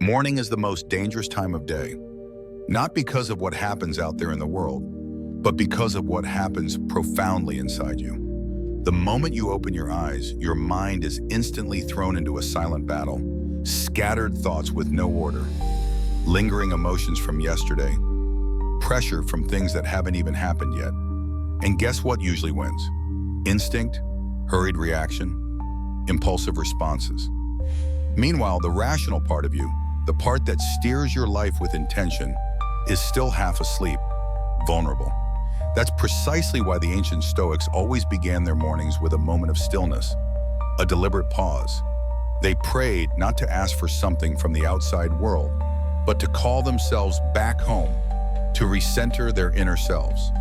Morning is the most dangerous time of day, not because of what happens out there in the world, but because of what happens profoundly inside you. The moment you open your eyes, your mind is instantly thrown into a silent battle, scattered thoughts with no order, lingering emotions from yesterday, pressure from things that haven't even happened yet. And guess what usually wins? Instinct, hurried reaction, impulsive responses. Meanwhile, the rational part of you, the part that steers your life with intention, is still half asleep, vulnerable. That's precisely why the ancient Stoics always began their mornings with a moment of stillness, a deliberate pause. They prayed not to ask for something from the outside world, but to call themselves back home, to recenter their inner selves.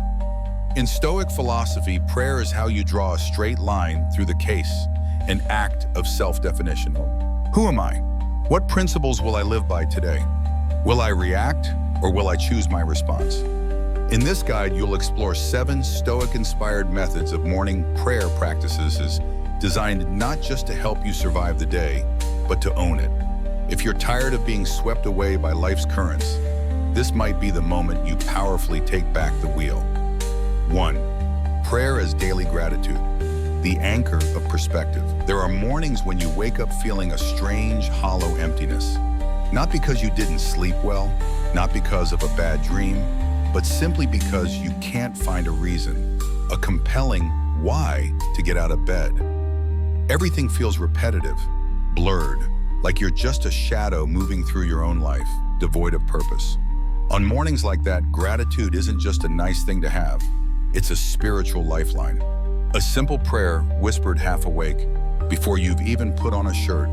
In Stoic philosophy, prayer is how you draw a straight line through the case, an act of self-definition. Who am I? What principles will I live by today? Will I react, or will I choose my response? In this guide, you'll explore 7 Stoic-inspired methods of morning prayer practices designed not just to help you survive the day, but to own it. If you're tired of being swept away by life's currents, this might be the moment you powerfully take back the wheel. 1. Prayer as daily gratitude, the anchor of perspective. There are mornings when you wake up feeling a strange, hollow emptiness. Not because you didn't sleep well, not because of a bad dream, but simply because you can't find a reason, a compelling why to get out of bed. Everything feels repetitive, blurred, like you're just a shadow moving through your own life, devoid of purpose. On mornings like that, gratitude isn't just a nice thing to have, it's a spiritual lifeline. A simple prayer, whispered half awake, before you've even put on a shirt,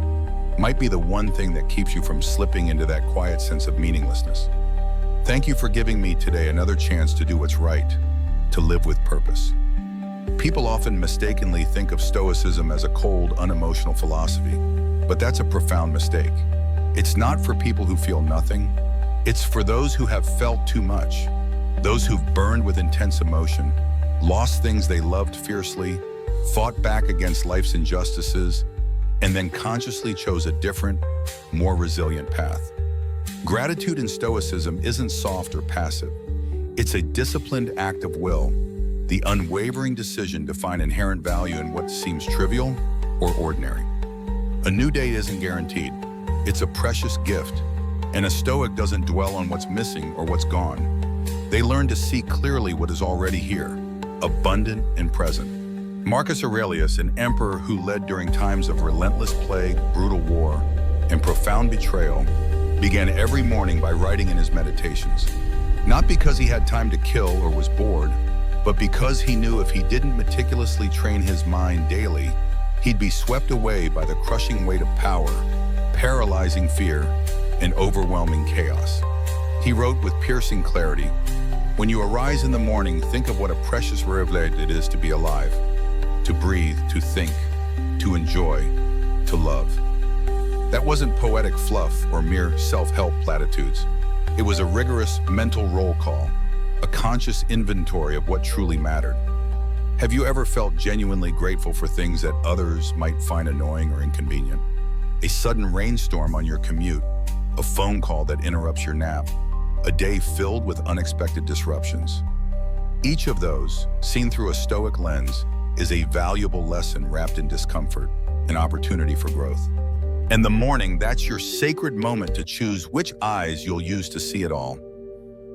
might be the one thing that keeps you from slipping into that quiet sense of meaninglessness. Thank you for giving me today another chance to do what's right, to live with purpose. People often mistakenly think of Stoicism as a cold, unemotional philosophy, but that's a profound mistake. It's not for people who feel nothing. It's for those who have felt too much, those who've burned with intense emotion, lost things they loved fiercely, fought back against life's injustices, and then consciously chose a different, more resilient path. Gratitude in Stoicism isn't soft or passive. It's a disciplined act of will, the unwavering decision to find inherent value in what seems trivial or ordinary. A new day isn't guaranteed. It's a precious gift, and a Stoic doesn't dwell on what's missing or what's gone. They learn to see clearly what is already here, abundant and present. Marcus Aurelius, an emperor who led during times of relentless plague, brutal war, and profound betrayal, began every morning by writing in his meditations. Not because he had time to kill or was bored, but because he knew if he didn't meticulously train his mind daily, he'd be swept away by the crushing weight of power, paralyzing fear, and overwhelming chaos. He wrote with piercing clarity, "When you arise in the morning, think of what a precious privilege it is to be alive, to breathe, to think, to enjoy, to love." That wasn't poetic fluff or mere self-help platitudes. It was a rigorous mental roll call, a conscious inventory of what truly mattered. Have you ever felt genuinely grateful for things that others might find annoying or inconvenient? A sudden rainstorm on your commute, a phone call that interrupts your nap, a day filled with unexpected disruptions. Each of those, seen through a Stoic lens, is a valuable lesson wrapped in discomfort, an opportunity for growth. And the morning, that's your sacred moment to choose which eyes you'll use to see it all.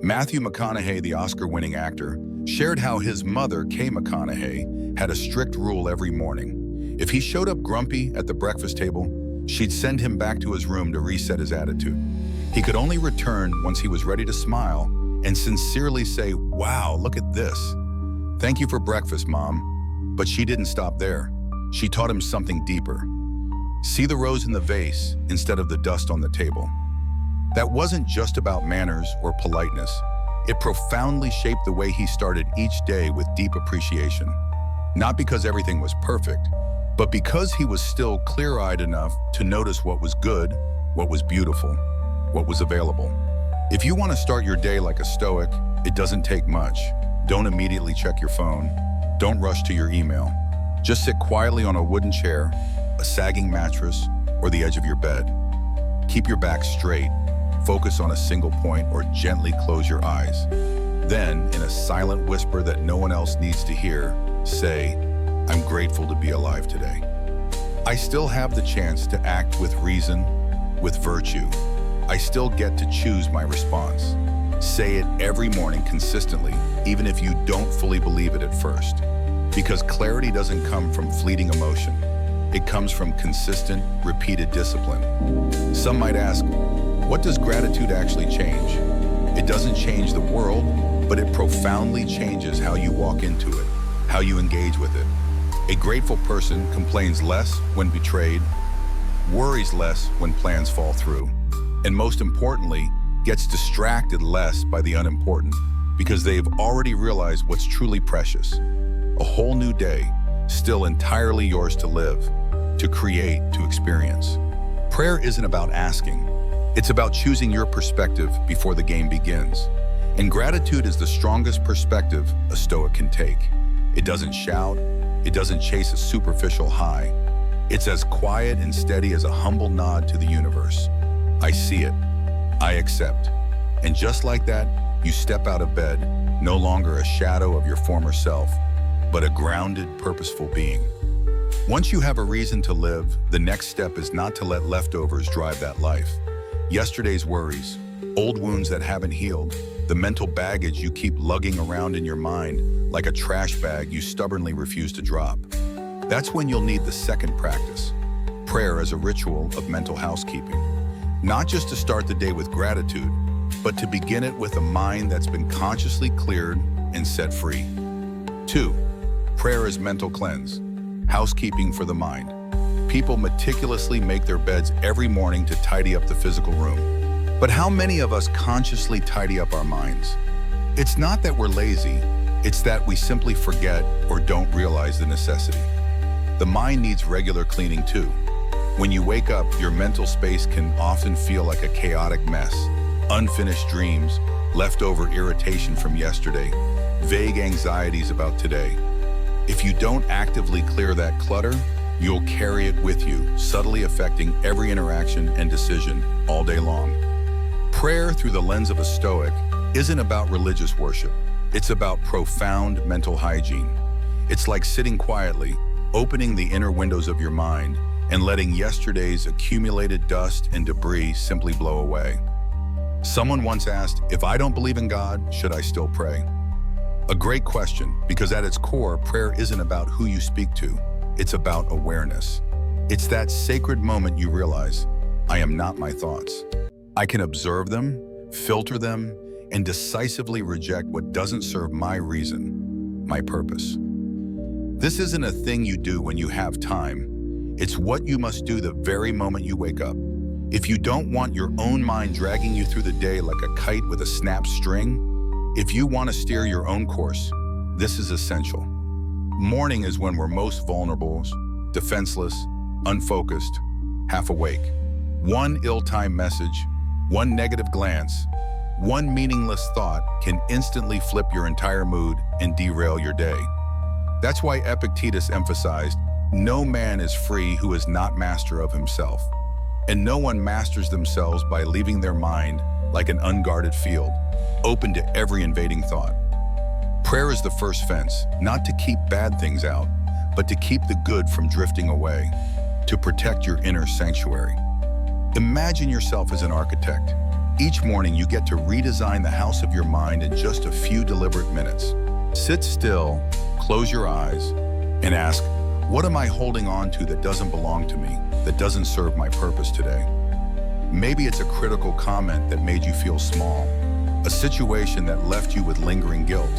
Matthew McConaughey, the Oscar-winning actor, shared how his mother, Kay McConaughey, had a strict rule every morning. If he showed up grumpy at the breakfast table, she'd send him back to his room to reset his attitude. He could only return once he was ready to smile and sincerely say, "Wow, look at this. Thank you for breakfast, Mom." But she didn't stop there. She taught him something deeper. See the rose in the vase instead of the dust on the table. That wasn't just about manners or politeness. It profoundly shaped the way he started each day with deep appreciation. Not because everything was perfect, but because he was still clear-eyed enough to notice what was good, what was beautiful, what was available. If you want to start your day like a Stoic, it doesn't take much. Don't immediately check your phone. Don't rush to your email. Just sit quietly on a wooden chair, a sagging mattress, or the edge of your bed. Keep your back straight, focus on a single point, or gently close your eyes. Then, in a silent whisper that no one else needs to hear, say, "I'm grateful to be alive today. I still have the chance to act with reason, with virtue. I still get to choose my response." Say it every morning consistently, even if you don't fully believe it at first. Because clarity doesn't come from fleeting emotion. It comes from consistent, repeated discipline. Some might ask, what does gratitude actually change? It doesn't change the world, but it profoundly changes how you walk into it, how you engage with it. A grateful person complains less when betrayed, worries less when plans fall through, and most importantly, gets distracted less by the unimportant because they've already realized what's truly precious. A whole new day, still entirely yours to live, to create, to experience. Prayer isn't about asking. It's about choosing your perspective before the game begins. And gratitude is the strongest perspective a Stoic can take. It doesn't shout. It doesn't chase a superficial high. It's as quiet and steady as a humble nod to the universe. I see it. I accept. And just like that, you step out of bed, no longer a shadow of your former self, but a grounded, purposeful being. Once you have a reason to live, the next step is not to let leftovers drive that life. Yesterday's worries, old wounds that haven't healed, the mental baggage you keep lugging around in your mind like a trash bag you stubbornly refuse to drop. That's when you'll need the second practice, prayer as a ritual of mental housekeeping. Not just to start the day with gratitude, but to begin it with a mind that's been consciously cleared and set free. 2. Prayer as mental cleanse, housekeeping for the mind. People meticulously make their beds every morning to tidy up the physical room. But how many of us consciously tidy up our minds? It's not that we're lazy, it's that we simply forget or don't realize the necessity. The mind needs regular cleaning too. When you wake up, your mental space can often feel like a chaotic mess. Unfinished dreams, leftover irritation from yesterday, vague anxieties about today. If you don't actively clear that clutter, you'll carry it with you, subtly affecting every interaction and decision all day long. Prayer through the lens of a Stoic isn't about religious worship. It's about profound mental hygiene. It's like sitting quietly, opening the inner windows of your mind, and letting yesterday's accumulated dust and debris simply blow away. Someone once asked, if I don't believe in God, should I still pray? A great question, because at its core, prayer isn't about who you speak to. It's about awareness. It's that sacred moment you realize, I am not my thoughts. I can observe them, filter them, and decisively reject what doesn't serve my reason, my purpose. This isn't a thing you do when you have time. It's what you must do the very moment you wake up. If you don't want your own mind dragging you through the day like a kite with a snapped string, if you want to steer your own course, this is essential. Morning is when we're most vulnerable, defenseless, unfocused, half awake. One ill-timed message, one negative glance, one meaningless thought can instantly flip your entire mood and derail your day. That's why Epictetus emphasized, no man is free who is not master of himself. And no one masters themselves by leaving their mind like an unguarded field, open to every invading thought. Prayer is the first fence, not to keep bad things out, but to keep the good from drifting away, to protect your inner sanctuary. Imagine yourself as an architect. Each morning you get to redesign the house of your mind in just a few deliberate minutes. Sit still, close your eyes, and ask, what am I holding on to that doesn't belong to me, that doesn't serve my purpose today? Maybe it's a critical comment that made you feel small, a situation that left you with lingering guilt,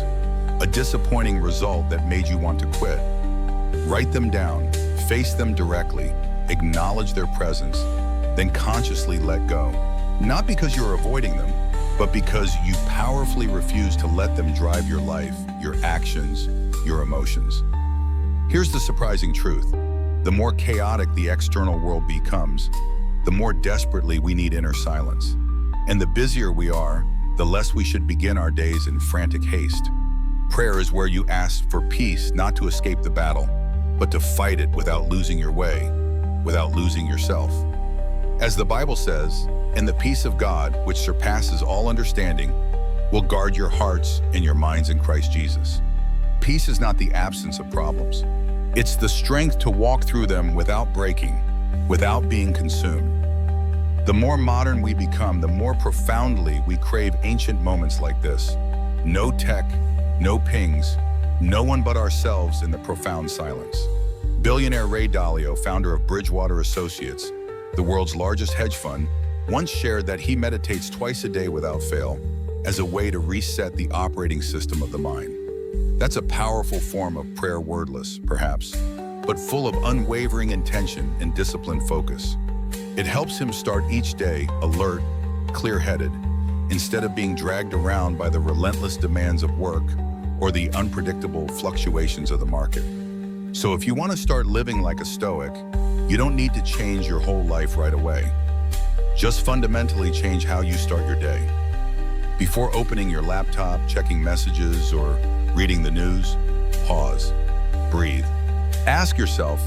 a disappointing result that made you want to quit. Write them down, face them directly, acknowledge their presence, then consciously let go. Not because you're avoiding them, but because you powerfully refuse to let them drive your life, your actions, your emotions. Here's the surprising truth. The more chaotic the external world becomes, the more desperately we need inner silence. And the busier we are, the less we should begin our days in frantic haste. Prayer is where you ask for peace, not to escape the battle, but to fight it without losing your way, without losing yourself. As the Bible says, "And the peace of God, which surpasses all understanding, will guard your hearts and your minds in Christ Jesus." Peace is not the absence of problems. It's the strength to walk through them without breaking, without being consumed. The more modern we become, the more profoundly we crave ancient moments like this. No tech, no pings, no one but ourselves in the profound silence. Billionaire Ray Dalio, founder of Bridgewater Associates, the world's largest hedge fund, once shared that he meditates twice a day without fail as a way to reset the operating system of the mind. That's a powerful form of prayer, wordless, perhaps, but full of unwavering intention and disciplined focus. It helps him start each day alert, clear-headed, instead of being dragged around by the relentless demands of work or the unpredictable fluctuations of the market. So if you want to start living like a Stoic, you don't need to change your whole life right away. Just fundamentally change how you start your day. Before opening your laptop, checking messages, or reading the news, pause, breathe. Ask yourself,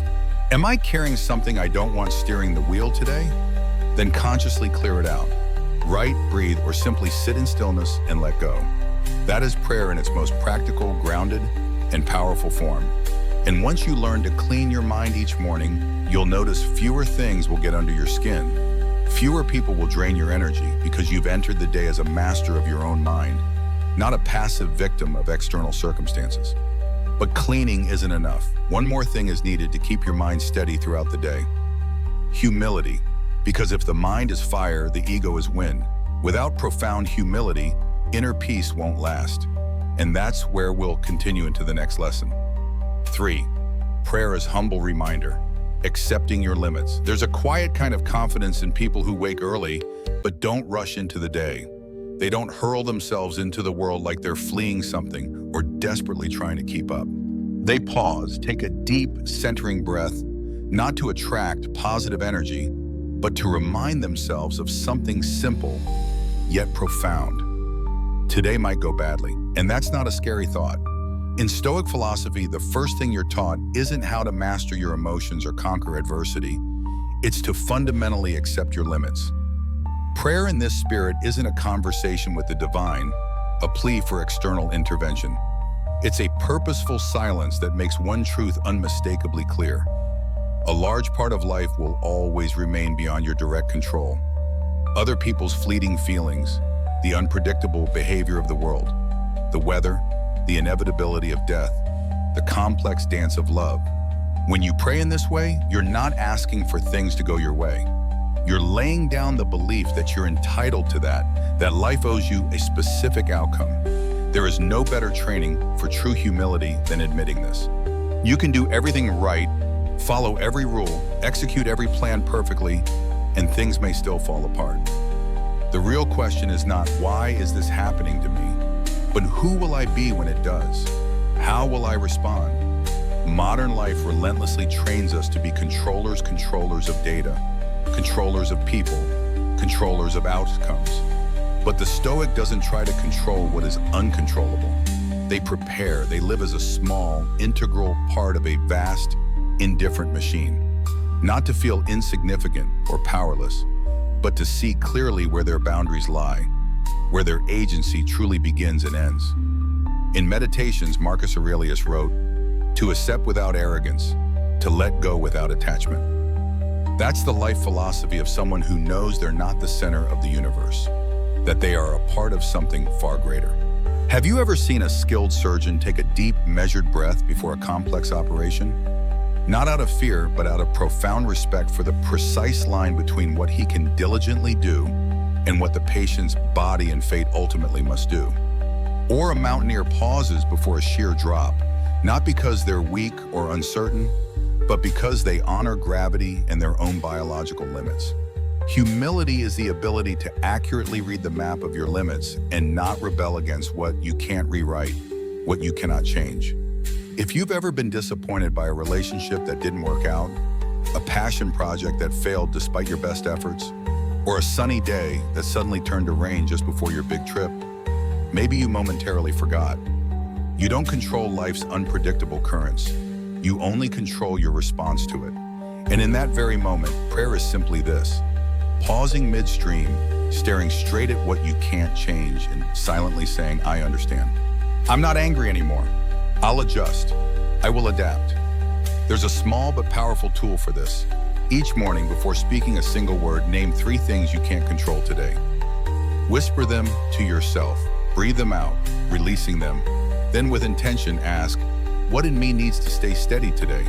am I carrying something I don't want steering the wheel today? Then consciously clear it out. Write, breathe, or simply sit in stillness and let go. That is prayer in its most practical, grounded, and powerful form. And once you learn to clean your mind each morning, you'll notice fewer things will get under your skin. Fewer people will drain your energy because you've entered the day as a master of your own mind, not a passive victim of external circumstances. But cleaning isn't enough. One more thing is needed to keep your mind steady throughout the day. Humility. Because if the mind is fire, the ego is wind. Without profound humility, inner peace won't last. And that's where we'll continue into the next lesson. 3. Prayer is humble reminder. Accepting your limits. There's a quiet kind of confidence in people who wake early, but don't rush into the day. They don't hurl themselves into the world like they're fleeing something or desperately trying to keep up. They pause, take a deep, centering breath, not to attract positive energy, but to remind themselves of something simple, yet profound. Today might go badly, and that's not a scary thought. In Stoic philosophy, the first thing you're taught isn't how to master your emotions or conquer adversity. It's to fundamentally accept your limits. Prayer in this spirit isn't a conversation with the divine, a plea for external intervention. It's a purposeful silence that makes one truth unmistakably clear. A large part of life will always remain beyond your direct control. Other people's fleeting feelings, the unpredictable behavior of the world, the weather, the inevitability of death, the complex dance of love. When you pray in this way, you're not asking for things to go your way. You're laying down the belief that you're entitled to that life owes you a specific outcome. There is no better training for true humility than admitting this. You can do everything right, follow every rule, execute every plan perfectly, and things may still fall apart. The real question is not, why is this happening to me? But who will I be when it does? How will I respond? Modern life relentlessly trains us to be controllers of data, controllers of people, controllers of outcomes. But the Stoic doesn't try to control what is uncontrollable. They prepare, they live as a small, integral part of a vast, indifferent machine. Not to feel insignificant or powerless, but to see clearly where their boundaries lie, where their agency truly begins and ends. In Meditations, Marcus Aurelius wrote, "To accept without arrogance, to let go without attachment." That's the life philosophy of someone who knows they're not the center of the universe, that they are a part of something far greater. Have you ever seen a skilled surgeon take a deep, measured breath before a complex operation? Not out of fear, but out of profound respect for the precise line between what he can diligently do and what the patient's body and fate ultimately must do. Or a mountaineer pauses before a sheer drop, not because they're weak or uncertain, but because they honor gravity and their own biological limits. Humility is the ability to accurately read the map of your limits and not rebel against what you can't rewrite, what you cannot change. If you've ever been disappointed by a relationship that didn't work out, a passion project that failed despite your best efforts, or a sunny day that suddenly turned to rain just before your big trip, maybe you momentarily forgot. You don't control life's unpredictable currents. You only control your response to it. And in that very moment, prayer is simply this: pausing midstream, staring straight at what you can't change and silently saying, I understand. I'm not angry anymore. I'll adjust. I will adapt. There's a small but powerful tool for this. Each morning, before speaking a single word, name 3 things you can't control today. Whisper them to yourself. Breathe them out, releasing them. Then with intention, ask, what in me needs to stay steady today?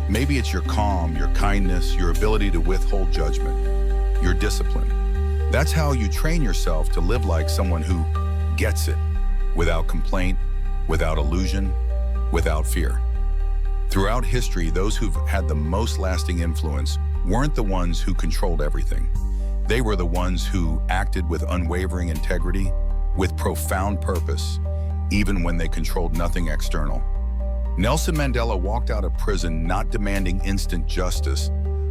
Maybe it's your calm, your kindness, your ability to withhold judgment, your discipline. That's how you train yourself to live like someone who gets it, without complaint, without illusion, without fear. Throughout history, those who've had the most lasting influence weren't the ones who controlled everything. They were the ones who acted with unwavering integrity, with profound purpose, even when they controlled nothing external. Nelson Mandela walked out of prison not demanding instant justice,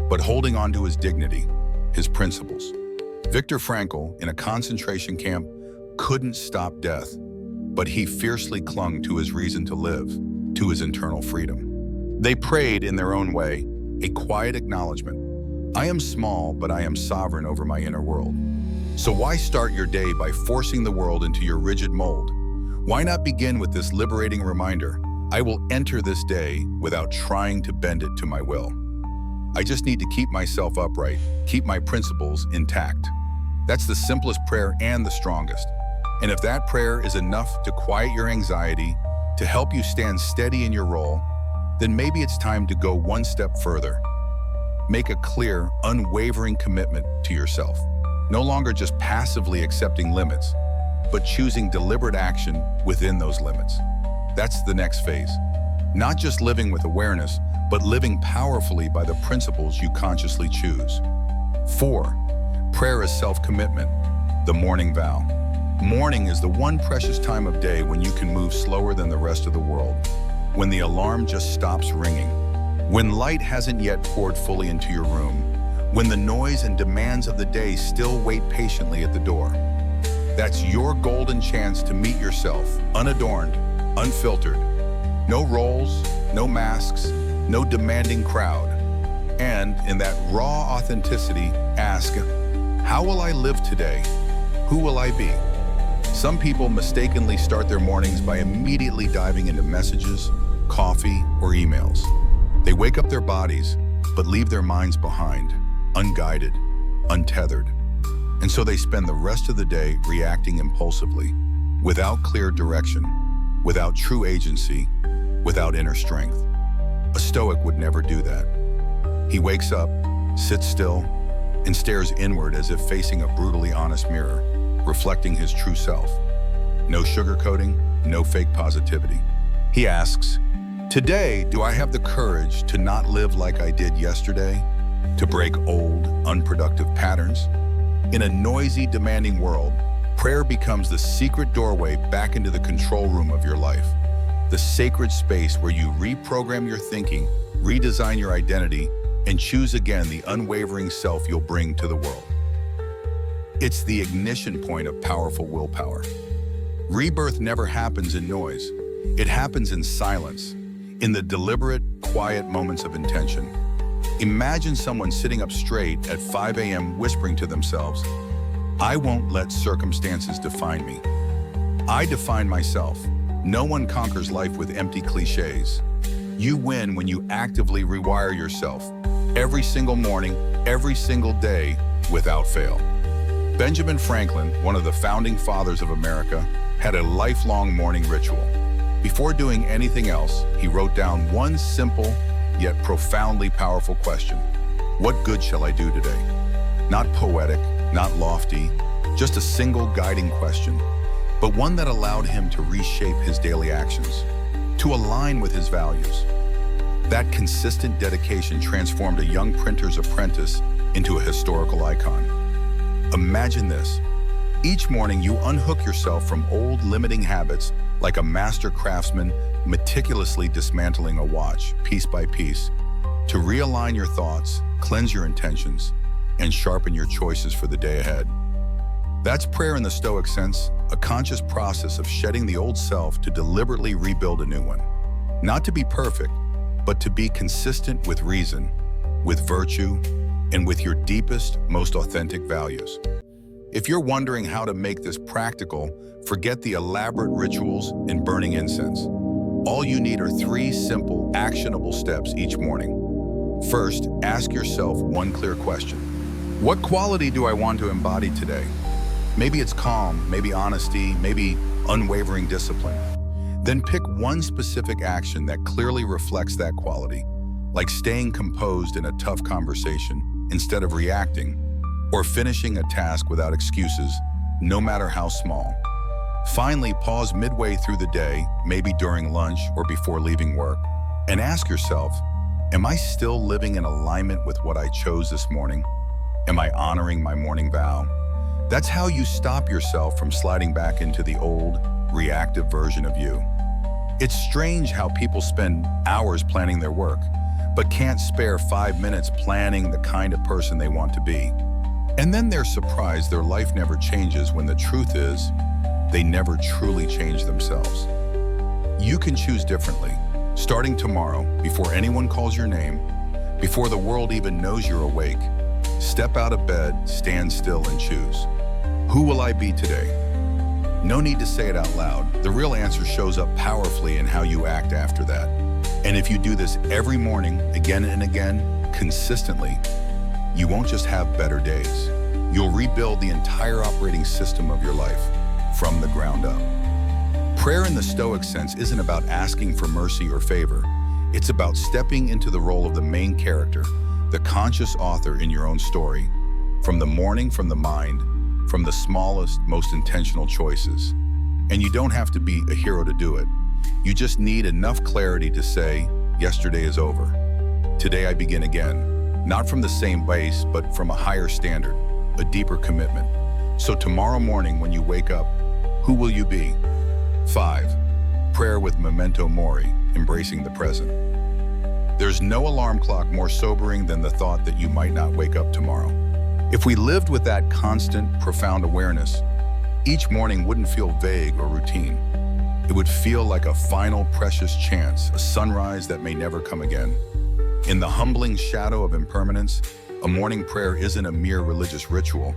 but holding on to his dignity, his principles. Viktor Frankl, in a concentration camp, couldn't stop death, but he fiercely clung to his reason to live, to his internal freedom. They prayed in their own way, a quiet acknowledgement. I am small, but I am sovereign over my inner world. So why start your day by forcing the world into your rigid mold? Why not begin with this liberating reminder? I will enter this day without trying to bend it to my will. I just need to keep myself upright, keep my principles intact. That's the simplest prayer and the strongest. And if that prayer is enough to quiet your anxiety, to help you stand steady in your role, then maybe it's time to go one step further. Make a clear, unwavering commitment to yourself. No longer just passively accepting limits, but choosing deliberate action within those limits. That's the next phase. Not just living with awareness, but living powerfully by the principles you consciously choose. 4. Prayer is self-commitment, the morning vow. Morning is the one precious time of day when you can move slower than the rest of the world, when the alarm just stops ringing, when light hasn't yet poured fully into your room, when the noise and demands of the day still wait patiently at the door. That's your golden chance to meet yourself, unadorned, unfiltered. No roles, no masks, no demanding crowd. And in that raw authenticity, ask, how will I live today? Who will I be? Some people mistakenly start their mornings by immediately diving into messages, coffee, or emails. They wake up their bodies, but leave their minds behind, unguided, untethered. And so they spend the rest of the day reacting impulsively, without clear direction, without true agency, without inner strength. A Stoic would never do that. He wakes up, sits still, and stares inward as if facing a brutally honest mirror, reflecting his true self. No sugarcoating, no fake positivity. He asks, today, do I have the courage to not live like I did yesterday? To break old, unproductive patterns? In a noisy, demanding world, prayer becomes the secret doorway back into the control room of your life. The sacred space where you reprogram your thinking, redesign your identity, and choose again the unwavering self you'll bring to the world. It's the ignition point of powerful willpower. Rebirth never happens in noise. It happens in silence, in the deliberate, quiet moments of intention. Imagine someone sitting up straight at 5 a.m. whispering to themselves, I won't let circumstances define me. I define myself. No one conquers life with empty cliches. You win when you actively rewire yourself, every single morning, every single day, without fail. Benjamin Franklin, one of the founding fathers of America, had a lifelong morning ritual. Before doing anything else, he wrote down one simple, yet profoundly powerful question. What good shall I do today? Not poetic, not lofty, just a single guiding question, but one that allowed him to reshape his daily actions, to align with his values. That consistent dedication transformed a young printer's apprentice into a historical icon. Imagine this. Each morning you unhook yourself from old limiting habits like a master craftsman meticulously dismantling a watch piece by piece to realign your thoughts, cleanse your intentions, and sharpen your choices for the day ahead. That's prayer in the Stoic sense, a conscious process of shedding the old self to deliberately rebuild a new one. Not to be perfect, but to be consistent with reason, with virtue, and with your deepest, most authentic values. If you're wondering how to make this practical, forget the elaborate rituals and burning incense. All you need are 3 simple, actionable steps each morning. First, ask yourself one clear question. What quality do I want to embody today? Maybe it's calm, maybe honesty, maybe unwavering discipline. Then pick one specific action that clearly reflects that quality, like staying composed in a tough conversation instead of reacting, or finishing a task without excuses, no matter how small. Finally, pause midway through the day, maybe during lunch or before leaving work, and ask yourself, am I still living in alignment with what I chose this morning? Am I honoring my morning vow? That's how you stop yourself from sliding back into the old, reactive version of you. It's strange how people spend hours planning their work, but can't spare 5 minutes planning the kind of person they want to be. And then they're surprised their life never changes when the truth is, they never truly change themselves. You can choose differently, starting tomorrow, before anyone calls your name, before the world even knows you're awake. Step out of bed, stand still, and choose. Who will I be today? No need to say it out loud. The real answer shows up powerfully in how you act after that. And if you do this every morning, again and again, consistently, you won't just have better days. You'll rebuild the entire operating system of your life from the ground up. Prayer in the Stoic sense isn't about asking for mercy or favor. It's about stepping into the role of the main character, the conscious author in your own story, from the morning, from the mind, from the smallest, most intentional choices. And you don't have to be a hero to do it. You just need enough clarity to say, yesterday is over. Today I begin again. Not from the same base, but from a higher standard, a deeper commitment. So tomorrow morning when you wake up, who will you be? 5. Prayer with memento mori, embracing the present. There's no alarm clock more sobering than the thought that you might not wake up tomorrow. If we lived with that constant, profound awareness, each morning wouldn't feel vague or routine. It would feel like a final, precious chance, a sunrise that may never come again. In the humbling shadow of impermanence, a morning prayer isn't a mere religious ritual.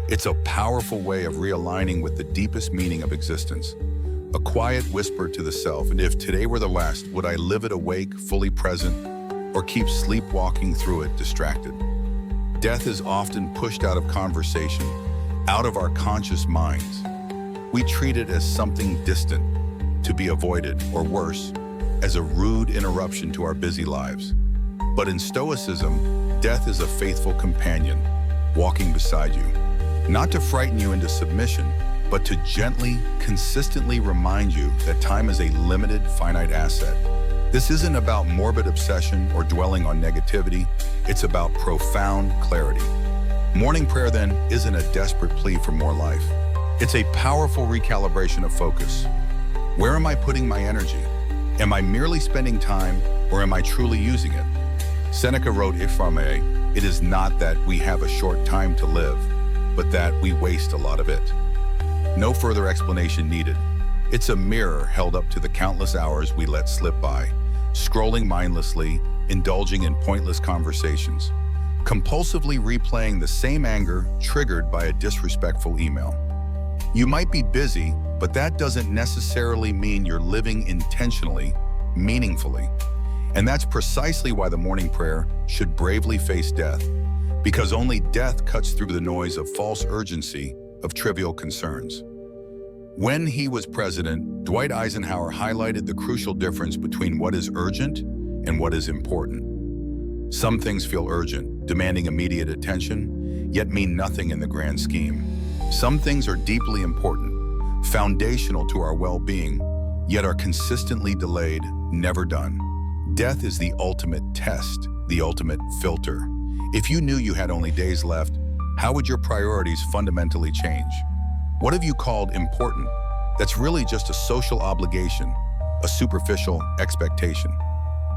It's a powerful way of realigning with the deepest meaning of existence. A quiet whisper to the self, and if today were the last, would I live it awake, fully present, or keep sleepwalking through it distracted? Death is often pushed out of conversation, out of our conscious minds. We treat it as something distant, to be avoided, or worse, as a rude interruption to our busy lives. But in Stoicism, death is a faithful companion, walking beside you, not to frighten you into submission, but to gently, consistently remind you that time is a limited, finite asset. This isn't about morbid obsession or dwelling on negativity. It's about profound clarity. Morning prayer, then, isn't a desperate plea for more life. It's a powerful recalibration of focus. Where am I putting my energy? Am I merely spending time, or am I truly using it? Seneca wrote, it is not that we have a short time to live, but that we waste a lot of it. No further explanation needed. It's a mirror held up to the countless hours we let slip by, scrolling mindlessly, indulging in pointless conversations, compulsively replaying the same anger triggered by a disrespectful email. You might be busy, but that doesn't necessarily mean you're living intentionally, meaningfully. And that's precisely why the morning prayer should bravely face death, because only death cuts through the noise of false urgency of trivial concerns. When he was president, Dwight Eisenhower highlighted the crucial difference between what is urgent and what is important. Some things feel urgent, demanding immediate attention, yet mean nothing in the grand scheme. Some things are deeply important, foundational to our well-being, yet are consistently delayed, never done. Death is the ultimate test, the ultimate filter. If you knew you had only days left, how would your priorities fundamentally change? What have you called important that's really just a social obligation, a superficial expectation?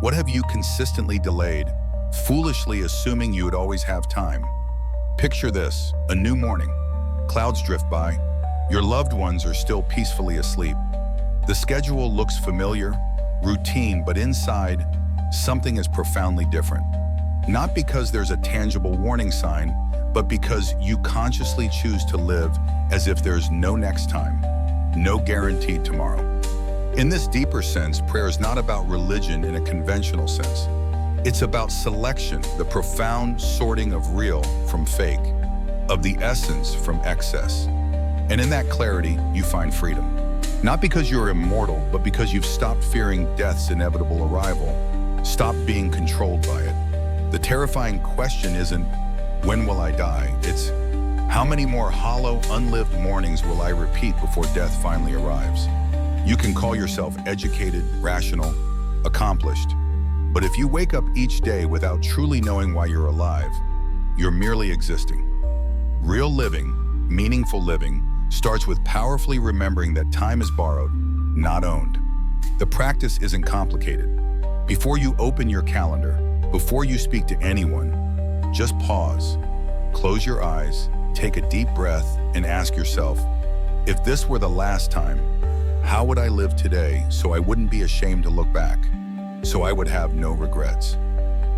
What have you consistently delayed, foolishly assuming you would always have time? Picture this, a new morning. Clouds drift by. Your loved ones are still peacefully asleep. The schedule looks familiar, routine, but inside, something is profoundly different. Not because there's a tangible warning sign, but because you consciously choose to live as if there's no next time, no guaranteed tomorrow. In this deeper sense, prayer is not about religion in a conventional sense. It's about selection, the profound sorting of real from fake, of the essence from excess. And in that clarity, you find freedom. Not because you're immortal, but because you've stopped fearing death's inevitable arrival, stopped being controlled by it. The terrifying question isn't, when will I die? It's, how many more hollow, unlived mornings will I repeat before death finally arrives? You can call yourself educated, rational, accomplished. But if you wake up each day without truly knowing why you're alive, you're merely existing. Real living, meaningful living, starts with powerfully remembering that time is borrowed, not owned. The practice isn't complicated. Before you open your calendar, before you speak to anyone, just pause, close your eyes, take a deep breath, and ask yourself, if this were the last time, how would I live today so I wouldn't be ashamed to look back, so I would have no regrets?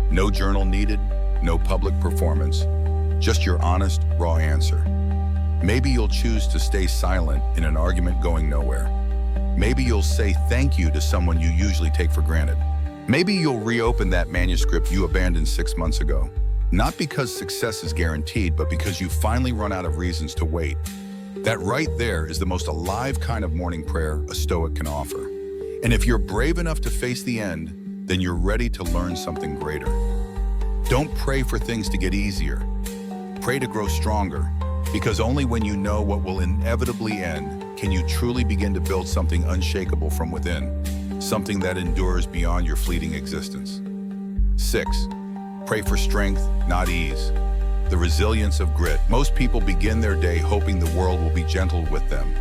No journal needed, no public performance, just your honest, raw answer. Maybe you'll choose to stay silent in an argument going nowhere. Maybe you'll say thank you to someone you usually take for granted. Maybe you'll reopen that manuscript you abandoned 6 months ago. Not because success is guaranteed, but because you finally run out of reasons to wait. That right there is the most alive kind of morning prayer a Stoic can offer. And if you're brave enough to face the end, then you're ready to learn something greater. Don't pray for things to get easier. Pray to grow stronger, because only when you know what will inevitably end can you truly begin to build something unshakable from within, something that endures beyond your fleeting existence. 6. Pray for strength, not ease. The resilience of grit. Most people begin their day hoping the world will be gentle with them.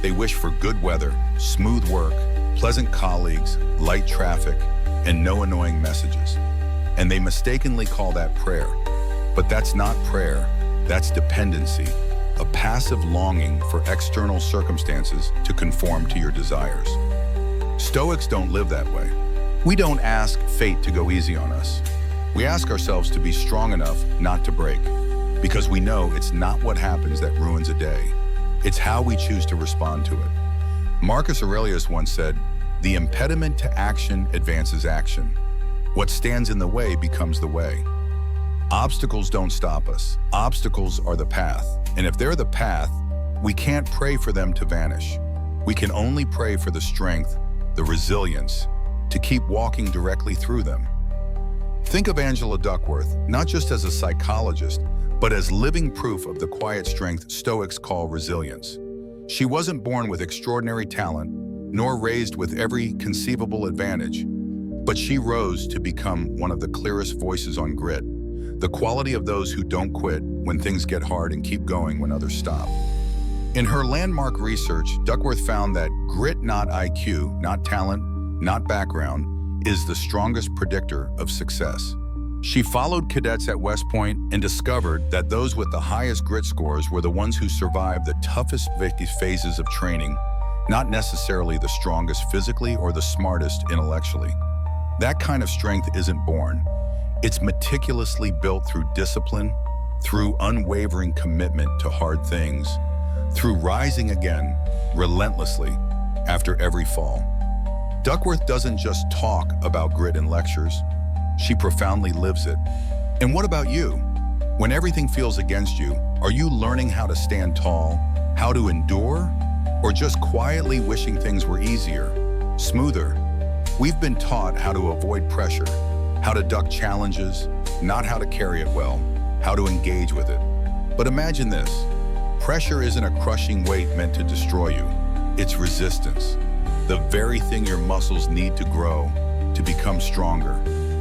They wish for good weather, smooth work, pleasant colleagues, light traffic, and no annoying messages. And they mistakenly call that prayer. But that's not prayer, that's dependency, a passive longing for external circumstances to conform to your desires. Stoics don't live that way. We don't ask fate to go easy on us. We ask ourselves to be strong enough not to break, because we know it's not what happens that ruins a day. It's how we choose to respond to it. Marcus Aurelius once said, "The impediment to action advances action. What stands in the way becomes the way." Obstacles don't stop us. Obstacles are the path. And if they're the path, we can't pray for them to vanish. We can only pray for the strength, the resilience, to keep walking directly through them. Think of Angela Duckworth, not just as a psychologist, but as living proof of the quiet strength Stoics call resilience. She wasn't born with extraordinary talent, nor raised with every conceivable advantage, but she rose to become one of the clearest voices on grit, the quality of those who don't quit when things get hard and keep going when others stop. In her landmark research, Duckworth found that grit, not IQ, not talent, not background, is the strongest predictor of success. She followed cadets at West Point and discovered that those with the highest grit scores were the ones who survived the toughest phases of training, not necessarily the strongest physically or the smartest intellectually. That kind of strength isn't born. It's meticulously built through discipline, through unwavering commitment to hard things, through rising again, relentlessly, after every fall. Duckworth doesn't just talk about grit in lectures, she profoundly lives it. And what about you? When everything feels against you, are you learning how to stand tall, how to endure, or just quietly wishing things were easier, smoother? We've been taught how to avoid pressure, how to duck challenges, not how to carry it well, how to engage with it. But imagine this, pressure isn't a crushing weight meant to destroy you, it's resistance. The very thing your muscles need to grow, to become stronger,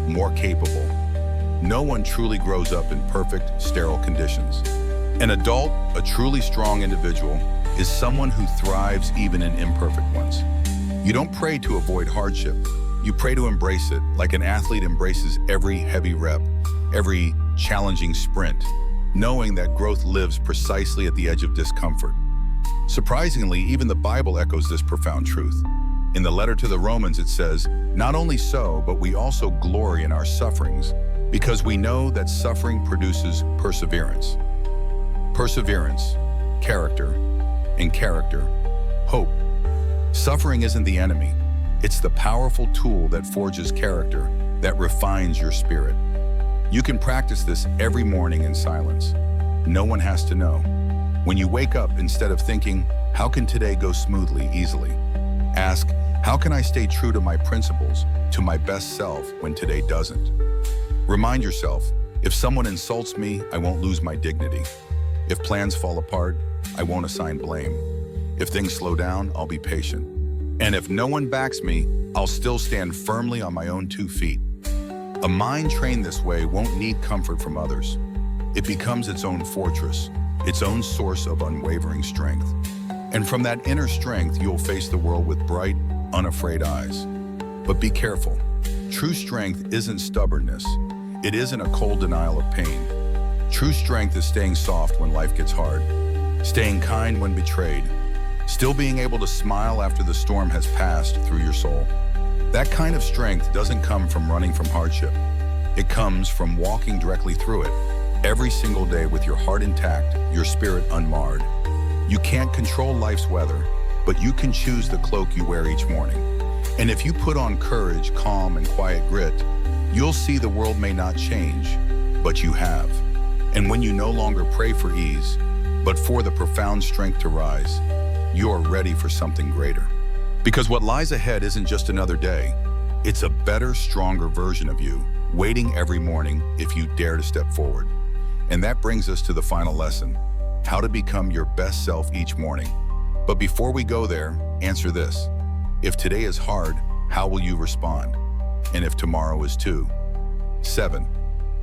more capable. No one truly grows up in perfect, sterile conditions. An adult, a truly strong individual, is someone who thrives even in imperfect ones. You don't pray to avoid hardship. You pray to embrace it, like an athlete embraces every heavy rep, every challenging sprint, knowing that growth lives precisely at the edge of discomfort. Surprisingly, even the Bible echoes this profound truth. In the letter to the Romans, it says, "Not only so, but we also glory in our sufferings, Because we know that suffering produces perseverance. Perseverance, character, and character, hope. Suffering isn't the enemy. It's the powerful tool that forges character, that refines your spirit. You can practice this every morning in silence. No one has to know. When you wake up, instead of thinking, how can today go smoothly, easily? Ask, how can I stay true to my principles, to my best self when today doesn't? Remind yourself, if someone insults me, I won't lose my dignity. If plans fall apart, I won't assign blame. If things slow down, I'll be patient. And if no one backs me, I'll still stand firmly on my own 2 feet. A mind trained this way won't need comfort from others. It becomes its own fortress, its own source of unwavering strength. And from that inner strength, you'll face the world with bright, unafraid eyes. But be careful. True strength isn't stubbornness. It isn't a cold denial of pain. True strength is staying soft when life gets hard, staying kind when betrayed, still being able to smile after the storm has passed through your soul. That kind of strength doesn't come from running from hardship. It comes from walking directly through it, every single day with your heart intact, your spirit unmarred. You can't control life's weather, but you can choose the cloak you wear each morning. And if you put on courage, calm, and quiet grit, you'll see the world may not change, but you have. And when you no longer pray for ease, but for the profound strength to rise, you're ready for something greater. Because what lies ahead isn't just another day. It's a better, stronger version of you, waiting every morning if you dare to step forward. And that brings us to the final lesson, how to become your best self each morning. But before we go there, answer this. If today is hard, how will you respond? And if tomorrow is too? 7.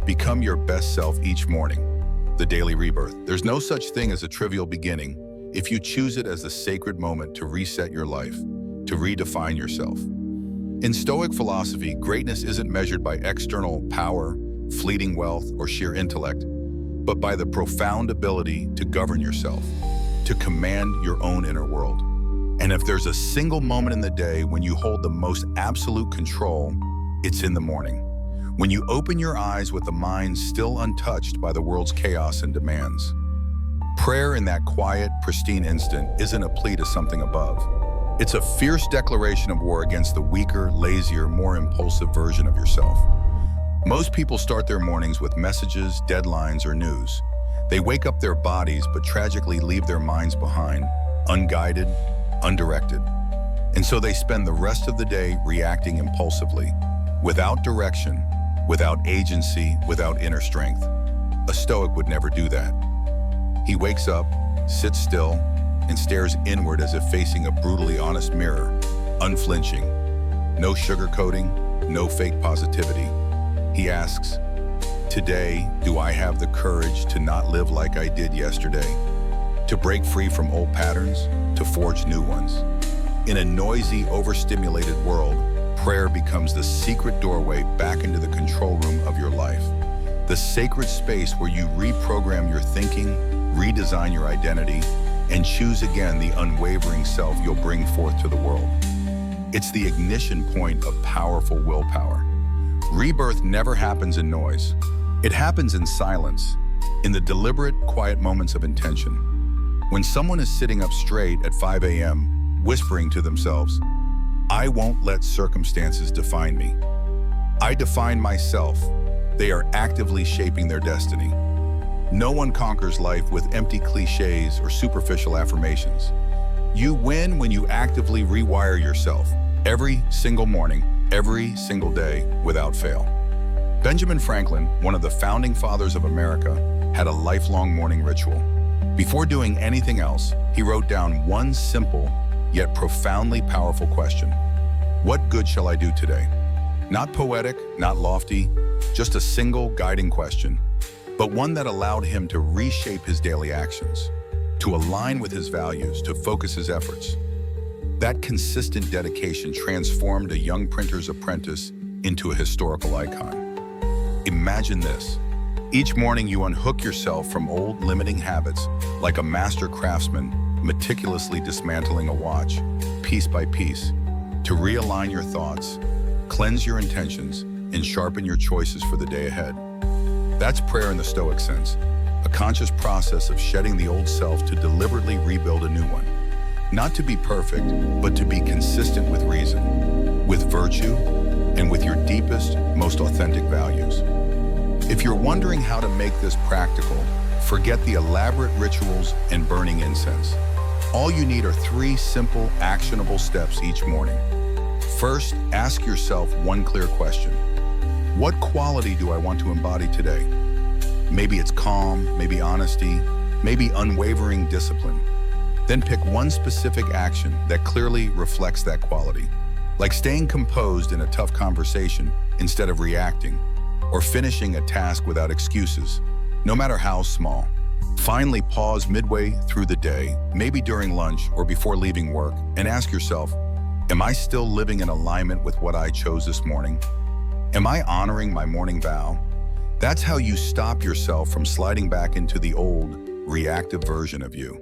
Become your best self each morning. The daily rebirth. There's no such thing as a trivial beginning if you choose it as the sacred moment to reset your life, to redefine yourself. In Stoic philosophy, greatness isn't measured by external power, fleeting wealth, or sheer intellect, but by the profound ability to govern yourself, to command your own inner world. And if there's a single moment in the day when you hold the most absolute control, it's in the morning. When you open your eyes with the mind still untouched by the world's chaos and demands. Prayer in that quiet, pristine instant isn't a plea to something above. It's a fierce declaration of war against the weaker, lazier, more impulsive version of yourself. Most people start their mornings with messages, deadlines, or news. They wake up their bodies but tragically leave their minds behind, unguided, undirected. And so they spend the rest of the day reacting impulsively, without direction, without agency, without inner strength. A Stoic would never do that. He wakes up, sits still, and stares inward as if facing a brutally honest mirror, unflinching. No sugarcoating, no fake positivity. He asks, today, do I have the courage to not live like I did yesterday? To break free from old patterns, to forge new ones? In a noisy, overstimulated world, prayer becomes the secret doorway back into the control room of your life. The sacred space where you reprogram your thinking, redesign your identity, and choose again the unwavering self you'll bring forth to the world. It's the ignition point of powerful willpower. Rebirth never happens in noise. It happens in silence, in the deliberate, quiet moments of intention. When someone is sitting up straight at 5 a.m., whispering to themselves, I won't let circumstances define me. I define myself. They are actively shaping their destiny. No one conquers life with empty cliches or superficial affirmations. You win when you actively rewire yourself every single morning, every single day, without fail. Benjamin Franklin, one of the founding fathers of America, had a lifelong morning ritual. Before doing anything else, he wrote down one simple yet profoundly powerful question. What good shall I do today? Not poetic, not lofty, just a single guiding question, but one that allowed him to reshape his daily actions, to align with his values, to focus his efforts. That consistent dedication transformed a young printer's apprentice into a historical icon. Imagine this. Each morning you unhook yourself from old limiting habits like a master craftsman meticulously dismantling a watch, piece by piece, to realign your thoughts, cleanse your intentions, and sharpen your choices for the day ahead. That's prayer in the Stoic sense, a conscious process of shedding the old self to deliberately rebuild a new one. Not to be perfect, but to be consistent with reason, with virtue, and with your deepest, most authentic values. If you're wondering how to make this practical, forget the elaborate rituals and burning incense. All you need are 3 simple, actionable steps each morning. First, ask yourself one clear question. What quality do I want to embody today? Maybe it's calm, maybe honesty, maybe unwavering discipline. Then pick one specific action that clearly reflects that quality, like staying composed in a tough conversation instead of reacting, or finishing a task without excuses, no matter how small. Finally, pause midway through the day, maybe during lunch or before leaving work, and ask yourself, am I still living in alignment with what I chose this morning? Am I honoring my morning vow? That's how you stop yourself from sliding back into the old, reactive version of you.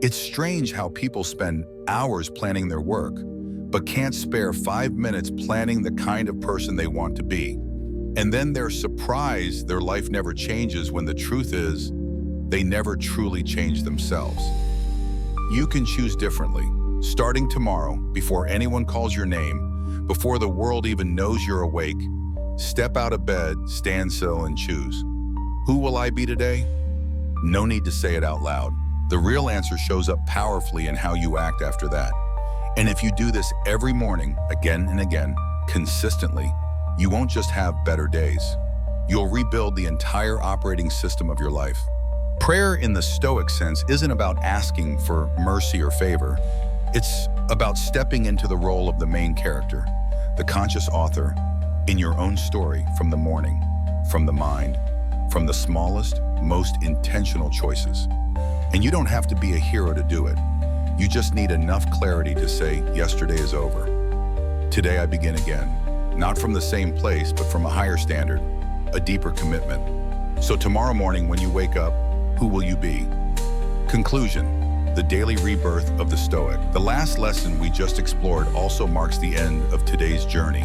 It's strange how people spend hours planning their work, but can't spare 5 minutes planning the kind of person they want to be. And then they're surprised their life never changes when the truth is, they never truly change themselves. You can choose differently, starting tomorrow, before anyone calls your name, before the world even knows you're awake. Step out of bed, stand still, and choose. Who will I be today? No need to say it out loud. The real answer shows up powerfully in how you act after that. And if you do this every morning, again and again, consistently, you won't just have better days. You'll rebuild the entire operating system of your life. Prayer in the Stoic sense isn't about asking for mercy or favor. It's about stepping into the role of the main character, the conscious author, in your own story from the morning, from the mind, from the smallest, most intentional choices. And you don't have to be a hero to do it. You just need enough clarity to say, yesterday is over. Today I begin again. Not from the same place, but from a higher standard, a deeper commitment. So tomorrow morning when you wake up, who will you be? Conclusion, the daily rebirth of the Stoic. The last lesson we just explored also marks the end of today's journey.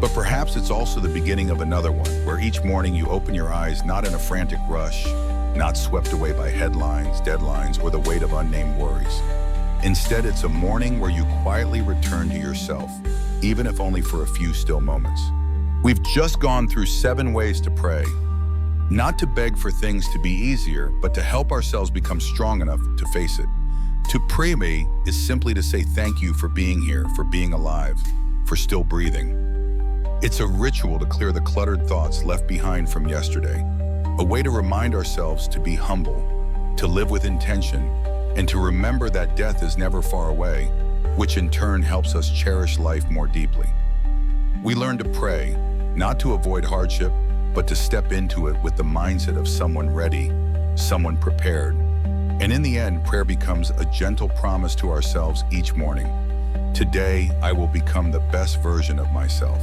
But perhaps it's also the beginning of another one, where each morning you open your eyes not in a frantic rush, not swept away by headlines, deadlines, or the weight of unnamed worries. Instead, it's a morning where you quietly return to yourself, even if only for a few still moments. We've just gone through 7 ways to pray, not to beg for things to be easier, but to help ourselves become strong enough to face it. To pray is simply to say thank you for being here, for being alive, for still breathing. It's a ritual to clear the cluttered thoughts left behind from yesterday, a way to remind ourselves to be humble, to live with intention, and to remember that death is never far away, which in turn helps us cherish life more deeply. We learn to pray, not to avoid hardship, but to step into it with the mindset of someone ready, someone prepared. And in the end, prayer becomes a gentle promise to ourselves each morning. Today, I will become the best version of myself.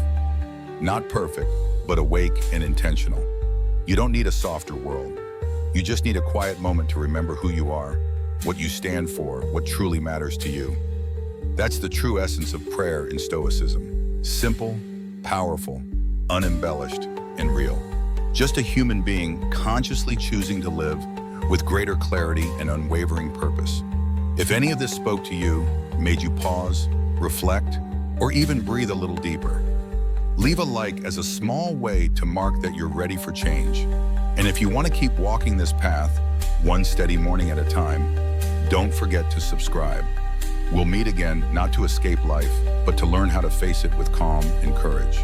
Not perfect, but awake and intentional. You don't need a softer world. You just need a quiet moment to remember who you are, what you stand for, what truly matters to you. That's the true essence of prayer in Stoicism. Simple, powerful, unembellished, and real. Just a human being consciously choosing to live with greater clarity and unwavering purpose. If any of this spoke to you, made you pause, reflect, or even breathe a little deeper, leave a like as a small way to mark that you're ready for change. And if you want to keep walking this path, one steady morning at a time, don't forget to subscribe. We'll meet again, not to escape life, but to learn how to face it with calm and courage.